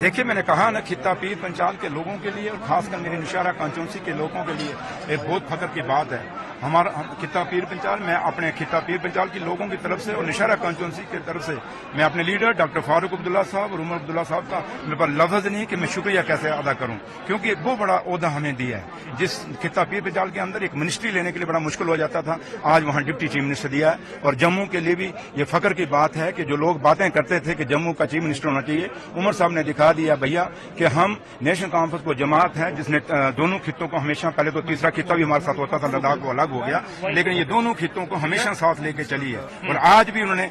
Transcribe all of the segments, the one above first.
देखिए, मैंने कहा ना, खित्ता पीर पंचाल के लोगों के लिए और खासकर मेरे नौशहरा कॉन्स्टिट्यूंसी के लोगों के लिए एक बहुत फख्र की बात है। हमारा खित्ता पीर पंचाल, मैं अपने खित्ता पीर पंचाल के लोगों की तरफ से और नौशहरा कॉन्स्टिट्यूंसी की तरफ से मैं अपने लीडर डॉक्टर फारूक अब्दुल्ला साहब और उमर अब्दुल्ला साहब का मेरे पास लफ्ज नहीं कि मैं शुक्रिया कैसे अदा करूं, क्योंकि एक बहुत बड़ा ओहदा हमें दिया है। जिस खित्ता पीर पंचाल के अंदर एक मिनिस्ट्री लेने के लिए बड़ा मुश्किल हो जाता था, आज वहां डिप्टी चीफ मिनिस्टर दिया है। और जम्मू के लिए भी ये फख्र की बात है कि जो लोग बातें करते थे कि जम्मू का चीफ मिनिस्टर होना चाहिए, उमर साहब ने दिखा दिया भैया कि हम नेशनल कॉन्फ्रेंस को जमात है जिसने दोनों खित्तों को हमेशा, पहले तो तीसरा खित्ता भी हमारे साथ होता था, लद्दाख वो अलग हो गया, लेकिन ये दोनों खित्तों को हमेशा साथ लेके चली है। और आज भी उन्होंने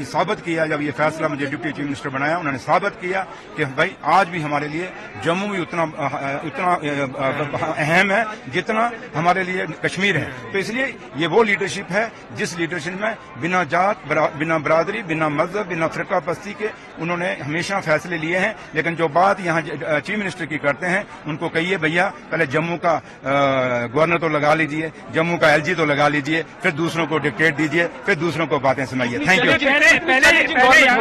साबित किया, जब ये फैसला मुझे डिप्टी चीफ मिनिस्टर बनाया, उन्होंने साबित किया कि भाई आज भी हमारे लिए जम्मू भी उतना अहम है जितना हमारे लिए कश्मीर है। तो इसलिए ये वो लीडरशिप है जिस लीडरशिप में बिना जात, बिना बरादरी, बिना मजहब, बिना फिरका पस्ती के उन्होंने हमेशा फैसले लिए हैं। लेकिन जो बात यहाँ चीफ मिनिस्टर की करते हैं, उनको कहिए भैया पहले जम्मू का गवर्नर तो लगा लीजिए, जम्मू का एलजी तो लगा लीजिए, फिर दूसरों को डिक्टेट दीजिए, फिर दूसरों को बातें सुनाइए। Thank you.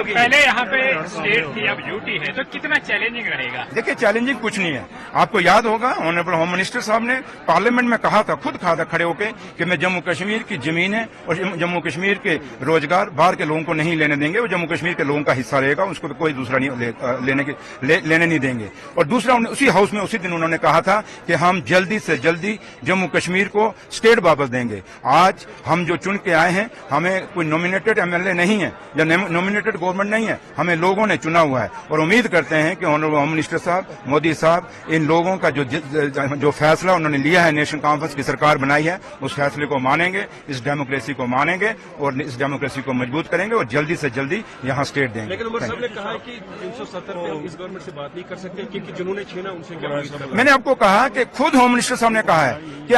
पहले यहाँ पे स्टेट की अब यूटी है, तो कितना चैलेंजिंग रहेगा? देखिए, चैलेंजिंग कुछ नहीं है। आपको याद होगा ऑनरेबल होम मिनिस्टर साहब ने पार्लियामेंट में कहा था, खुद कहा था खड़े होकर कि मैं जम्मू कश्मीर की जमीनें और जम्मू कश्मीर के रोजगार बाहर के लोगों को नहीं लेने देंगे, वो जम्मू कश्मीर के लोगों का हिस्सा रहेगा, उसको कोई दूसरा नहीं लेने नहीं देंगे। और दूसरा, उसी हाउस में उसी दिन उन्होंने कहा था कि हम जल्दी से जल्दी जम्मू कश्मीर को स्टेट वापस देंगे। आज हम जो चुन के आए हैं, हमें कोई नॉमिनेटेड एमएलए नहीं है या नॉमिनेटेड गवर्नमेंट नहीं है, हमें लोगों ने चुना हुआ है। और उम्मीद करते हैं कि ऑनरेबल होम मिनिस्टर साहब, मोदी साहब, इन लोगों का जो फैसला उन्होंने लिया है, नेशनल कॉन्फ्रेंस की सरकार बनाई है, उस फैसले को मानेंगे, इस डेमोक्रेसी को मानेंगे और इस डेमोक्रेसी को मजबूत करेंगे और जल्दी से जल्दी यहाँ स्टेट देंगे। लेकिन उमर साहब ने कहा है कि 370 पे इस गवर्नमेंट से बात नहीं कर सकते क्योंकि जिन्होंने छीना उनसे क्या। मैंने आपको कहा कि खुद होम मिनिस्टर साहब ने कहा है कि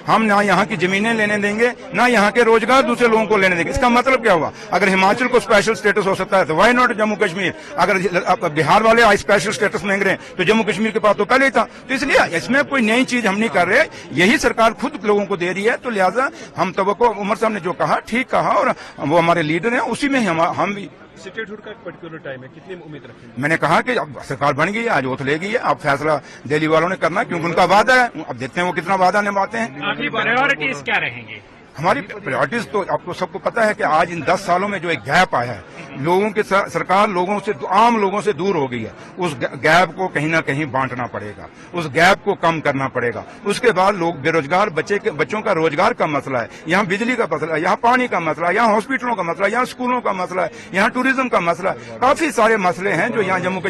हम ना यहाँ की जमीनें लेने देंगे, ना यहाँ के रोजगार दूसरे लोगों को लेने देंगे। इसका मतलब क्या हुआ? अगर हिमाचल को स्पेशल स्टेटस हो सकता है तो वाई नॉट जम्मू कश्मीर? अगर बिहार वाले आज स्पेशल स्टेटस मांग रहे हैं तो जम्मू कश्मीर के पास तो पहले ही था। तो इसलिए इसमें कोई नई चीज हम नहीं कर रहे, यही सरकार खुद लोगों को दे रही है। तो लिहाजा हम तवक्को, उमर साहब ने जो कहा ठीक कहा, और वो हमारे लीडर हैं, उसी में हम भी। स्टेटहुड का एक पर्टिकुलर टाइम है, कितनी उम्मीद रखेंगे? मैंने कहा कि अब सरकार बन गई है, आज वोट लेगी है, अब फैसला दिल्ली वालों ने करना, क्योंकि उनका वादा है। अब देखते हैं वो कितना वादा निभाते हैं। आपकी प्रायोरिटीज क्या रहेंगी? हमारी प्रायोरिटीज तो आपको सबको पता है कि आज इन 10 सालों में जो एक गैप आया है, लोगों के सरकार लोगों से, आम लोगों से दूर हो गई है, उस गैप को कहीं ना कहीं बांटना पड़ेगा, उस गैप को कम करना पड़ेगा। उसके बाद लोग बेरोजगार बच्चों का रोजगार का मसला है, यहाँ बिजली का मसला है, यहाँ पानी का मसला है, यहाँ हॉस्पिटलों का मसला है, यहाँ स्कूलों का मसला है, यहाँ टूरिज्म का मसला है। काफी सारे मसले हैं जो यहाँ जम्मू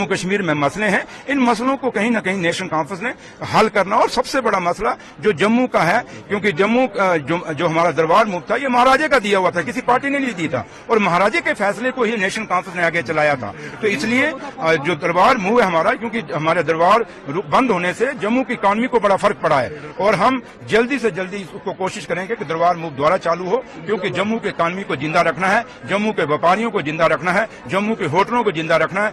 कश्मीर में मसले हैं। इन मसलों को कहीं ना कहीं नेशनल कॉन्फ्रेंस ने हल करना। और सबसे बड़ा मसला जो जम्मू का है, क्योंकि जम्मू जो हमारा दरबार मुफ्त था, ये महाराजे का दिया हुआ था, किसी पार्टी ने नहीं दी था, और महाराजे के फैसले को ही नेशनल कॉन्फ्रेंस ने आगे चलाया था। तो इसलिए जो दरबार मुंह है हमारा, क्योंकि हमारे दरबार बंद होने से जम्मू की इकॉनमी को बड़ा फर्क पड़ा है, और हम जल्दी से जल्दी उसको कोशिश करेंगे कि दरबार मुंह दोबारा चालू हो, क्योंकि जम्मू की इकॉनमी को जिंदा रखना है, जम्मू के व्यापारियों को जिंदा रखना है, जम्मू के होटलों को जिंदा रखना है,